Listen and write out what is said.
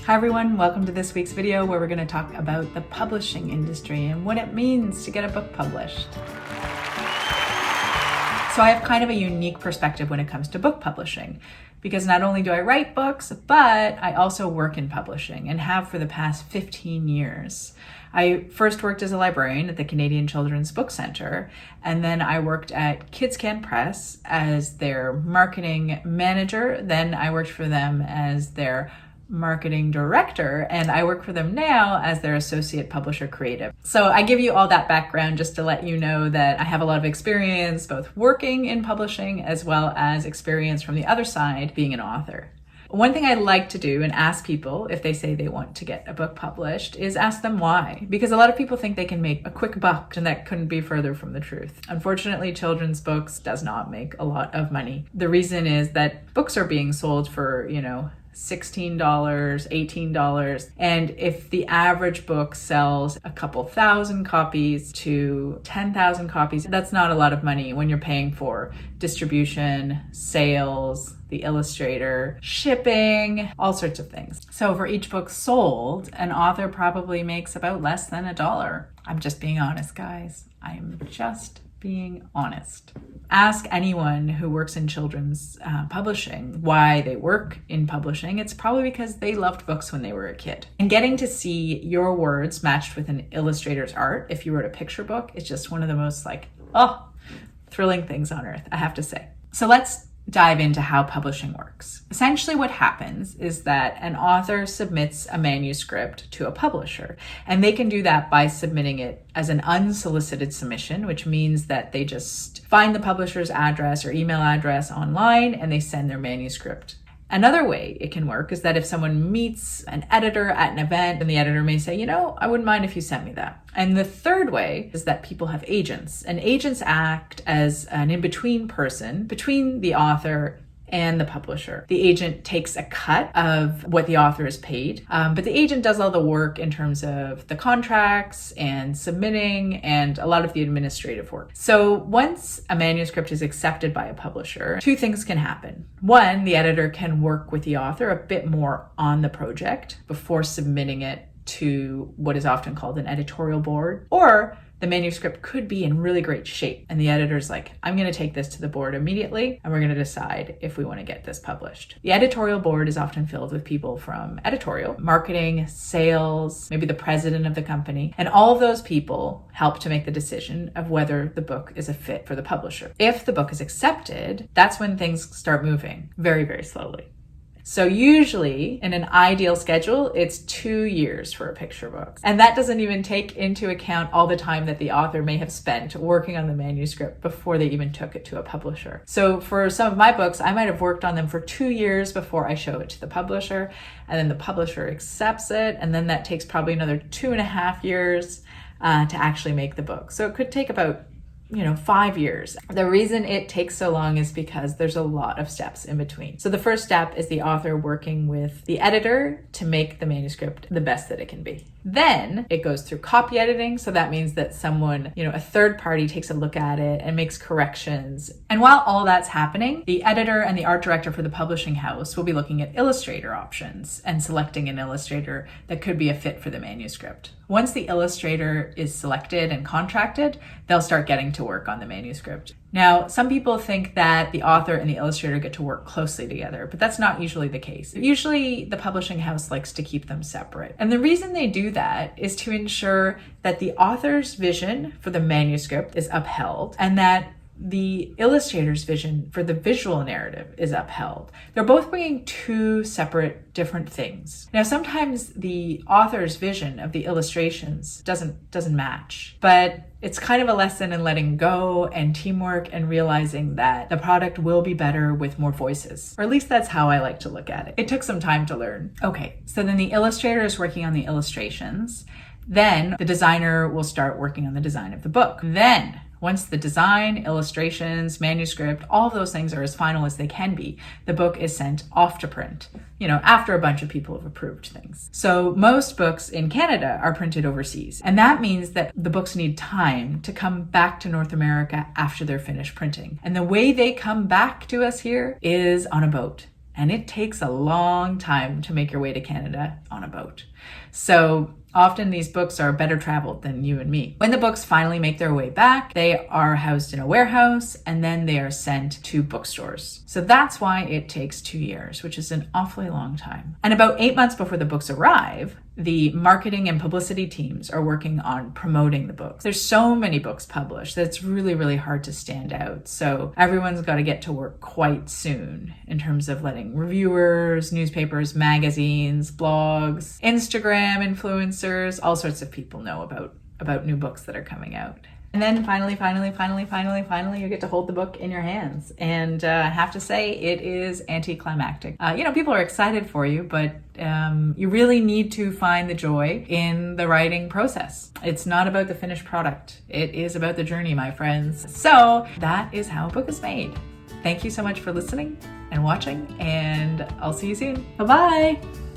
Hi everyone, welcome to this week's video where we're going to talk about the publishing industry and what it means to get a book published. So I have kind of a unique perspective when it comes to book publishing, because not only do I write books, but I also work in publishing and have for the past 15 years. I first worked as a librarian at the Canadian Children's Book Centre, and then I worked at Kids Can Press as their marketing manager. Then I worked for them as their marketing director, and I work for them now as their associate publisher creative. So I give you all that background just to let you know that I have a lot of experience both working in publishing as well as experience from the other side being an author. One thing I like to do and ask people if they say they want to get a book published is ask them why. Because a lot of people think they can make a quick buck, and that couldn't be further from the truth. Unfortunately, children's books does not make a lot of money. The reason is that books are being sold for, $16, $18. And if the average book sells a couple thousand copies to 10,000 copies, that's not a lot of money when you're paying for distribution, sales, the illustrator, shipping, all sorts of things. So for each book sold, an author probably makes about less than $1. I'm just being honest, guys. I'm just being honest. Ask anyone who works in children's publishing why they work in publishing. It's probably because they loved books when they were a kid. And getting to see your words matched with an illustrator's art, if you wrote a picture book, is just one of the most thrilling things on earth, I have to say. So let's dive into how publishing works. Essentially what happens is that an author submits a manuscript to a publisher, and they can do that by submitting it as an unsolicited submission, which means that they just find the publisher's address or email address online and they send their manuscript. Another way it can work is that if someone meets an editor at an event, then the editor may say, I wouldn't mind if you sent me that. And the third way is that people have agents, and agents act as an in-between person between the author and the publisher. The agent takes a cut of what the author is paid, but the agent does all the work in terms of the contracts and submitting and a lot of the administrative work. So once a manuscript is accepted by a publisher, two things can happen. One, the editor can work with the author a bit more on the project before submitting it to what is often called an editorial board, or the manuscript could be in really great shape and the editor's like, I'm going to take this to the board immediately and we're going to decide if we want to get this published. The editorial board is often filled with people from editorial, marketing, sales, maybe the president of the company, and all of those people help to make the decision of whether the book is a fit for the publisher. If the book is accepted, that's when things start moving very, very slowly. So usually in an ideal schedule, it's 2 years for a picture book. And that doesn't even take into account all the time that the author may have spent working on the manuscript before they even took it to a publisher. So for some of my books, I might have worked on them for 2 years before I show it to the publisher, and then the publisher accepts it. And then that takes probably another 2.5 years to actually make the book. So it could take about 5 years. The reason it takes so long is because there's a lot of steps in between. So the first step is the author working with the editor to make the manuscript the best that it can be. Then it goes through copy editing. So that means that someone, a third party takes a look at it and makes corrections. And while all that's happening, the editor and the art director for the publishing house will be looking at illustrator options and selecting an illustrator that could be a fit for the manuscript. Once the illustrator is selected and contracted, they'll start getting to work on the manuscript. Now, some people think that the author and the illustrator get to work closely together, but that's not usually the case. Usually, the publishing house likes to keep them separate. And the reason they do that is to ensure that the author's vision for the manuscript is upheld and that the illustrator's vision for the visual narrative is upheld. They're both bringing two separate, different things. Now, sometimes the author's vision of the illustrations doesn't match, but it's kind of a lesson in letting go and teamwork and realizing that the product will be better with more voices. Or at least that's how I like to look at it. It took some time to learn. Okay, so then the illustrator is working on the illustrations. Then the designer will start working on the design of the book. Then once the design, illustrations, manuscript, all of those things are as final as they can be, the book is sent off to print, after a bunch of people have approved things. So most books in Canada are printed overseas. And that means that the books need time to come back to North America after they're finished printing. And the way they come back to us here is on a boat. and it takes a long time to make your way to Canada on a boat. So often these books are better traveled than you and me. When the books finally make their way back, they are housed in a warehouse and then they are sent to bookstores. So that's why it takes 2 years, which is an awfully long time. And about 8 months before the books arrive, the marketing and publicity teams are working on promoting the books. There's so many books published that it's really, really hard to stand out. So everyone's got to get to work quite soon in terms of letting reviewers, newspapers, magazines, blogs, Instagram influencers, all sorts of people know about new books that are coming out. And then finally, you get to hold the book in your hands. And I have to say, it is anticlimactic. People are excited for you, but you really need to find the joy in the writing process. It's not about the finished product. It is about the journey, my friends. So that is how a book is made. Thank you so much for listening and watching, and I'll see you soon. Bye-bye.